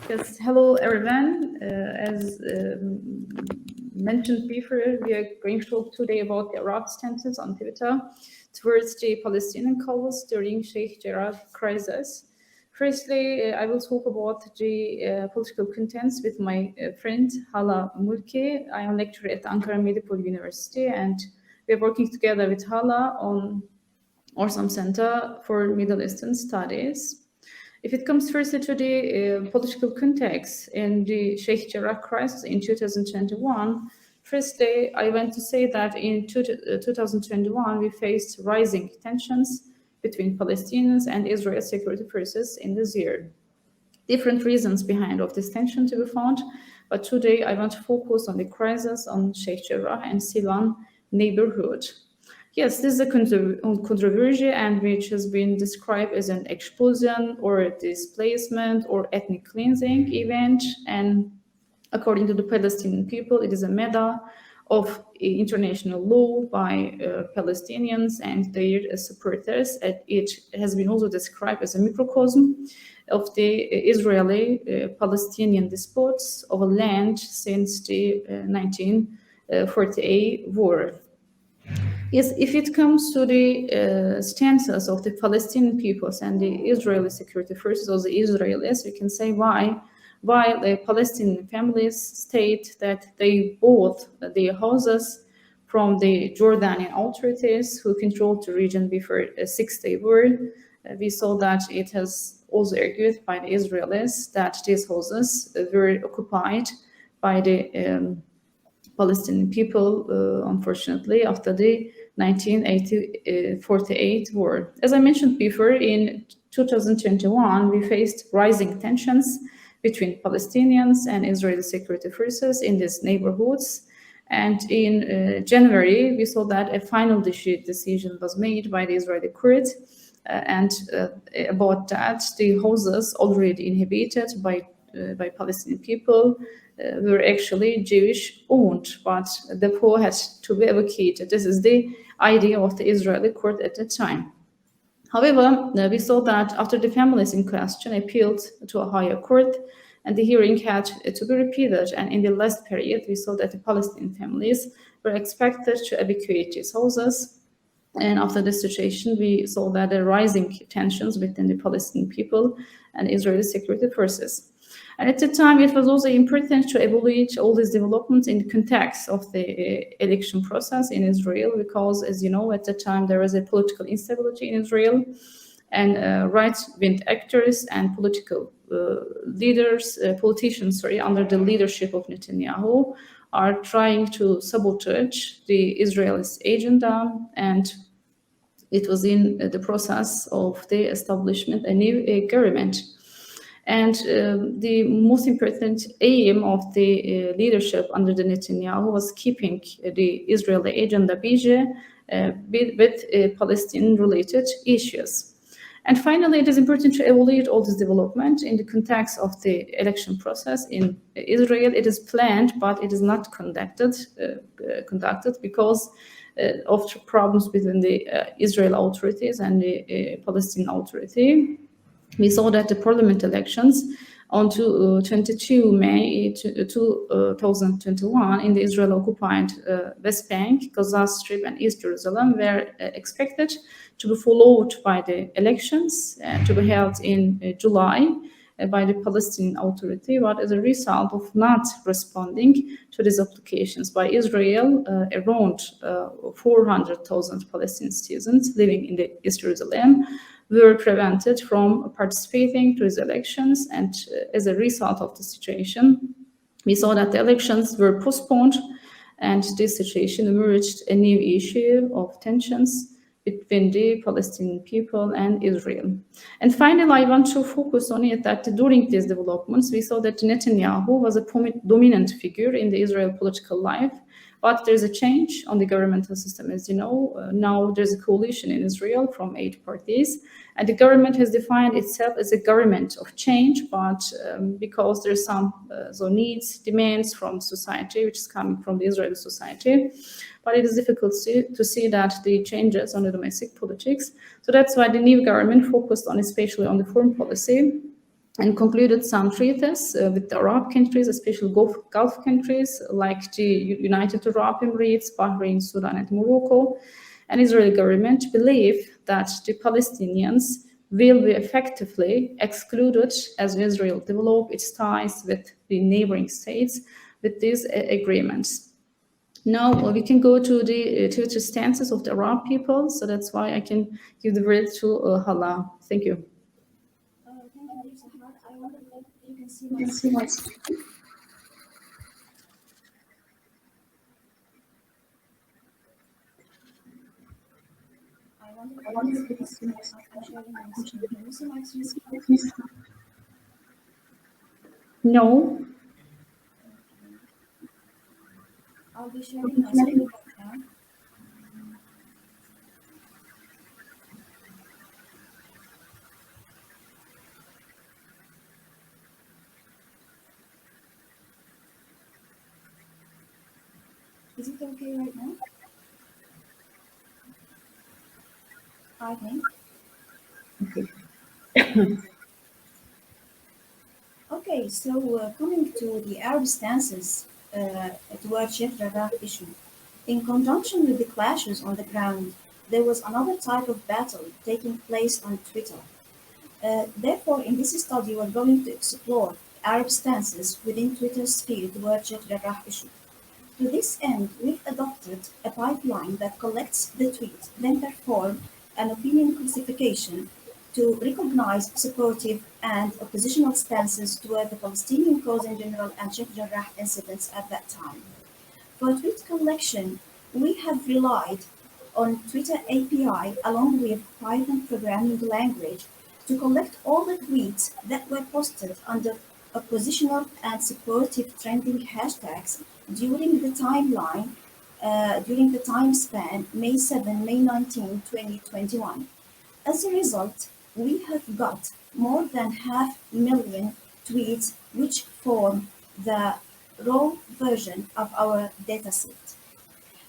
Yes, hello everyone. As mentioned before, we are going to talk today about the Arab stances on Twitter towards the Palestinian cause during Sheikh Jarrah crisis. Firstly, I will talk about the political contents with my friend Hala Mulki. I am a lecturer at Ankara Medipol University, and we are working together with Hala on Orsam Center for Middle Eastern Studies. If it comes firstly to the political context in the Sheikh Jarrah crisis in 2021, firstly, I want to say that in 2021, we faced rising tensions between Palestinians and Israel security forces in this year. Different reasons behind of this tension to be found, but today I want to focus on the crisis on Sheikh Jarrah and Silan neighborhood. Yes, this is a controversy and which has been described as an explosion or a displacement or ethnic cleansing event. And according to the Palestinian people, it is a matter of international law by Palestinians and their supporters. It has been also described as a microcosm of the Israeli-Palestinian disputes over land since the 1948 war. Yes, if it comes to the stances of the Palestinian peoples and the Israeli security forces or the Israelis, we can say why the Palestinian families state that they bought their houses from the Jordanian authorities who controlled the region before a 6-day war. We saw that it has also argued by the Israelis that these houses were occupied by the Palestinian people, unfortunately, after the 1948 war. As I mentioned before, in 2021, we faced rising tensions between Palestinians and Israeli security forces in these neighborhoods. And in January, we saw that a final decision was made by the Israeli court about that the houses already inhabited by Palestinian people were actually Jewish owned, but the poor had to be evacuated. This is the idea of the Israeli court at the time. However, we saw that after the families in question appealed to a higher court and the hearing had to be repeated, and in the last period, we saw that the Palestinian families were expected to evacuate these houses. And after this situation, we saw that the rising tensions between the Palestinian people and Israeli security forces. And at the time, it was also important to evaluate all these developments in the context of the election process in Israel, because, as you know, at the time there was a political instability in Israel, and right-wing actors and politicians, under the leadership of Netanyahu, are trying to sabotage the Israelis' agenda, and it was in the process of the establishment a new government. And the most important aim of the leadership under the Netanyahu was keeping the Israeli agenda busy with Palestinian-related issues. And finally, it is important to evaluate all this development in the context of the election process in Israel. It is planned, but it is not conducted because of problems between the Israeli authorities and the Palestinian authority. We saw that the parliament elections on 22 May 2021 in the Israel-occupied West Bank, Gaza Strip, and East Jerusalem were expected to be followed by the elections to be held in July by the Palestinian Authority, but as a result of not responding to these applications by Israel, around 400,000 Palestinian citizens living in the East Jerusalem were prevented from participating to these elections. And as a result of the situation, we saw that the elections were postponed, and this situation emerged a new issue of tensions between the Palestinian people and Israel. And finally, I want to focus on it that during these developments, we saw that Netanyahu was a dominant figure in the Israel political life, but there's a change on the governmental system, as you know. Now there's a coalition in Israel from 8 parties, and the government has defined itself as a government of change, but because there's some needs, demands from society, which is coming from the Israeli society, but it is difficult to see that the changes on the domestic politics. So that's why the new government focused on, especially on the foreign policy, and concluded some treaties with the Arab countries, especially Gulf countries like the United Arab Emirates, Bahrain, Sudan, and Morocco. And Israeli government believe that the Palestinians will be effectively excluded as Israel develops its ties with the neighboring states with these agreements. Now we can go to the Twitter stances of the Arab people, so that's why I can give the word to Hala. Thank you. I wonder if you can see my screen. I wonder if you can see my screen. I'm sharing my screen. Can you see my screen, please? No. I'll be sharing my screen right now. Is it okay right now? I think. Okay. Okay, so coming to the Arab stances toward Sheikh Jarrah issue. In conjunction with the clashes on the ground, there was another type of battle taking place on Twitter. Therefore, in this study, we're going to explore Arab stances within Twitter's sphere toward Sheikh Jarrah issue. To this end, we've adopted a pipeline that collects the tweet, then perform an opinion classification to recognize supportive and oppositional stances toward the Palestinian cause in general and Sheikh Jarrah incidents at that time. For tweet collection, we have relied on Twitter API along with Python programming language to collect all the tweets that were posted under oppositional and supportive trending hashtags during the timeline, during the time span May 7, May 19, 2021. As a result, we have got more than 500,000 tweets which form the raw version of our dataset.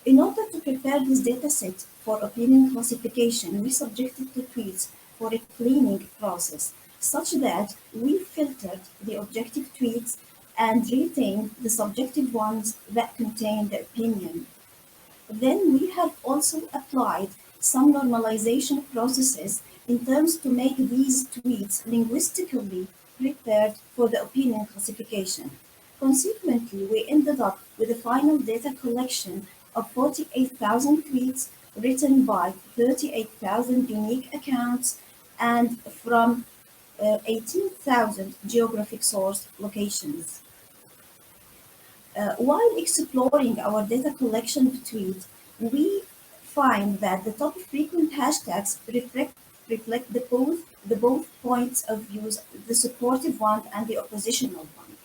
In order to prepare this dataset for opinion classification, we subjected the tweets for a cleaning process, such that we filtered the objective tweets and retained the subjective ones that contain the opinion. Then we have also applied some normalization processes in terms to make these tweets linguistically prepared for the opinion classification. Consequently, we ended up with a final data collection of 48,000 tweets written by 38,000 unique accounts and from 18,000 geographic source locations. While exploring our data collection of tweets, we find that the top frequent hashtags reflect the both points of views, the supportive one and the oppositional one.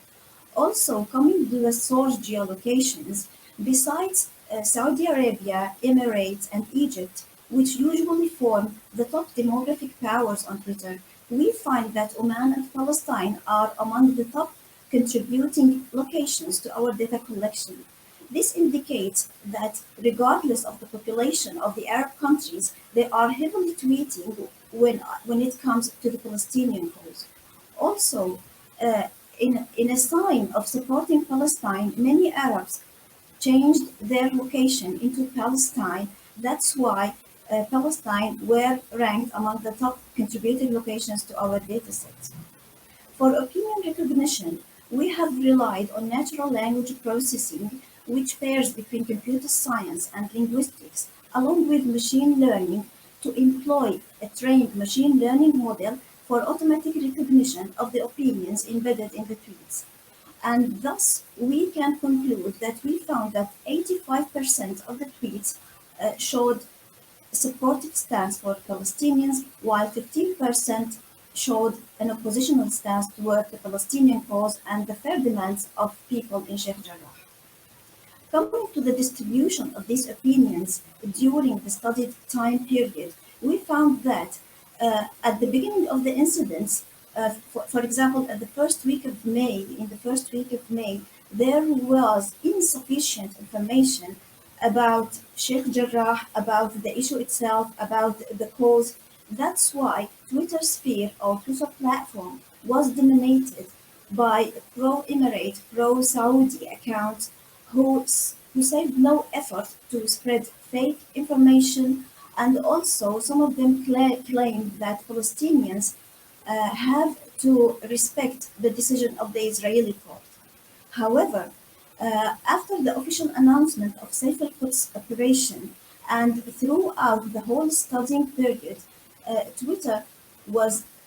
Also, coming to the source geolocations, besides Saudi Arabia, Emirates, and Egypt, which usually form the top demographic powers on Twitter, we find that Oman and Palestine are among the top contributing locations to our data collection. This indicates that regardless of the population of the Arab countries, they are heavily tweeting when it comes to the Palestinian cause. Also, in a sign of supporting Palestine, many Arabs changed their location into Palestine. That's why Palestine were ranked among the top contributing locations to our dataset. For opinion recognition, we have relied on natural language processing, which pairs between computer science and linguistics, along with machine learning, to employ a trained machine learning model for automatic recognition of the opinions embedded in the tweets. And thus, we can conclude that we found that 85% of the tweets showed supportive stance for Palestinians, while 15% showed an oppositional stance toward the Palestinian cause and the fair demands of people in Sheikh Jarrah. Coming to the distribution of these opinions during the studied time period, we found that at the beginning of the incidents, for example, at the first week of May, there was insufficient information about Sheikh Jarrah, about the issue itself, about the cause. That's why Twitter sphere or Twitter platform was dominated by pro-Emirate, pro-Saudi accounts who saved no effort to spread fake information, and also some of them claimed that Palestinians have to respect the decision of the Israeli court. However, after the official announcement of Safe al-Quds operation and throughout the whole studying period,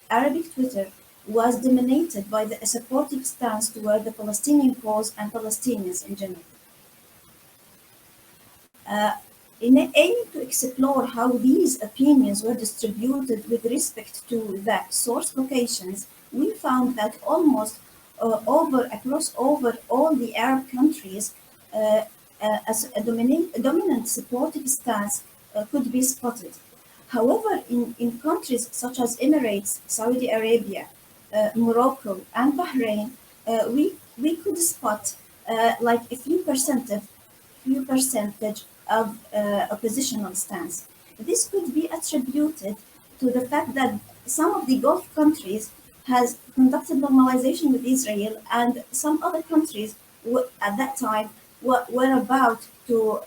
Arabic Twitter was dominated by the supportive stance toward the Palestinian cause and Palestinians in general. In aiming to explore how these opinions were distributed with respect to the source locations, we found that almost across all the Arab countries, as a dominant supportive stance could be spotted. However, in countries such as Emirates, Saudi Arabia, Morocco, and Bahrain, we could spot like a few percentage of oppositional stance. This could be attributed to the fact that some of the Gulf countries has conducted normalization with Israel, and some other countries at that time were about to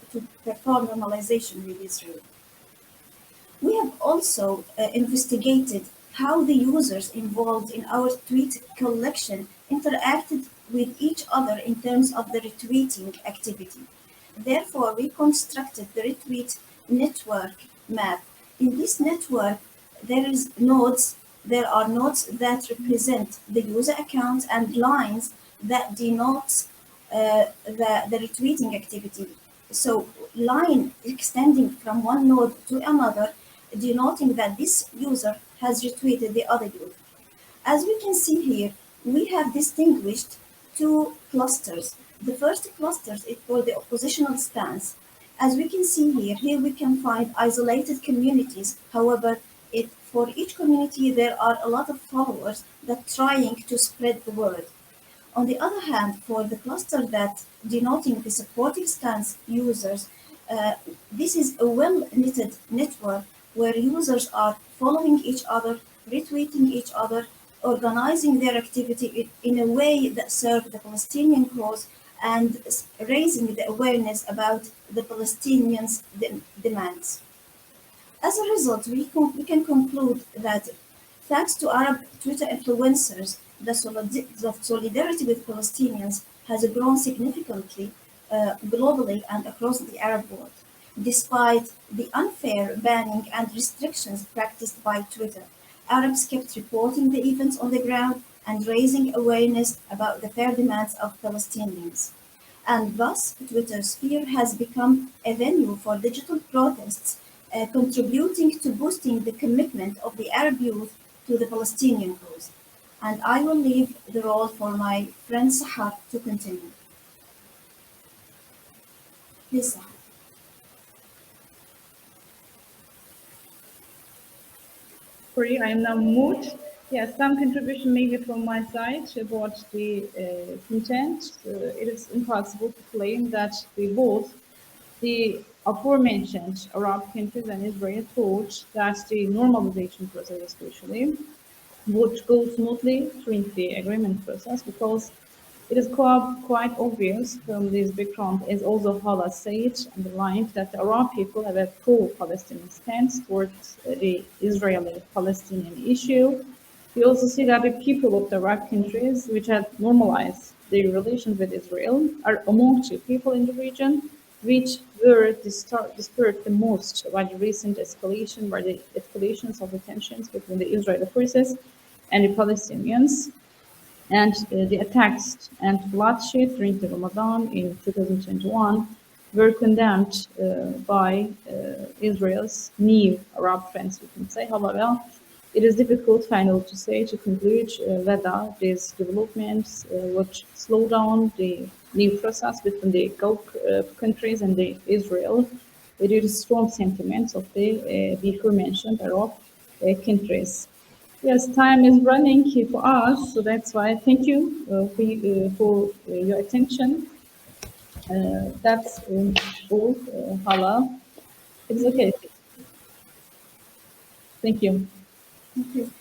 perform normalization with Israel. We have also investigated how the users involved in our tweet collection interacted with each other in terms of the retweeting activity. Therefore, we constructed the retweet network map. In this network, there are nodes that represent the user account and lines that denote the retweeting activity. So line extending from one node to another, denoting that this user has retweeted the other user. As we can see here, we have distinguished two clusters. The first cluster is for the oppositional stance. As we can see here we can find isolated communities. However, for each community, there are a lot of followers that trying to spread the word. On the other hand, for the cluster that denoting the supportive stance users, this is a well-knitted network where users are following each other, retweeting each other, organizing their activity in a way that serves the Palestinian cause and raising the awareness about the Palestinians' demands. As a result, we can conclude that thanks to Arab Twitter influencers, the solidarity with Palestinians has grown significantly globally and across the Arab world. Despite the unfair banning and restrictions practiced by Twitter, Arabs kept reporting the events on the ground and raising awareness about the fair demands of Palestinians. And thus, Twitter's sphere has become a venue for digital protests, contributing to boosting the commitment of the Arab youth to the Palestinian cause. And I will leave the role for my friend Sahar to continue. Please, Sahar. Sorry, I am now mute. Yes, some contribution maybe from my side about the content. It is impossible to claim that both the aforementioned Arab countries and Israel thought that the normalization process especially would go smoothly during the agreement process, because it is quite obvious from this background, as also Hala said, underlined, that the Arab people have a pro-Palestinian stance towards the Israeli-Palestinian issue. We also see that the people of the Arab countries, which have normalized their relations with Israel, are among the people in the region which were disturbed the most by the recent escalation, by the escalations of the tensions between the Israeli forces and the Palestinians, and the attacks and bloodshed during the Ramadan in 2021 were condemned by Israel's new Arab friends, we can say. However, it is difficult finally to say, to conclude whether these developments would slow down the new process between the Gulf countries and Israel, due to strong sentiments of the before-mentioned Arab countries. Yes, time is running here for us, so that's why thank you for your attention. That's all, Hala. It's okay. Thank you. Thank you.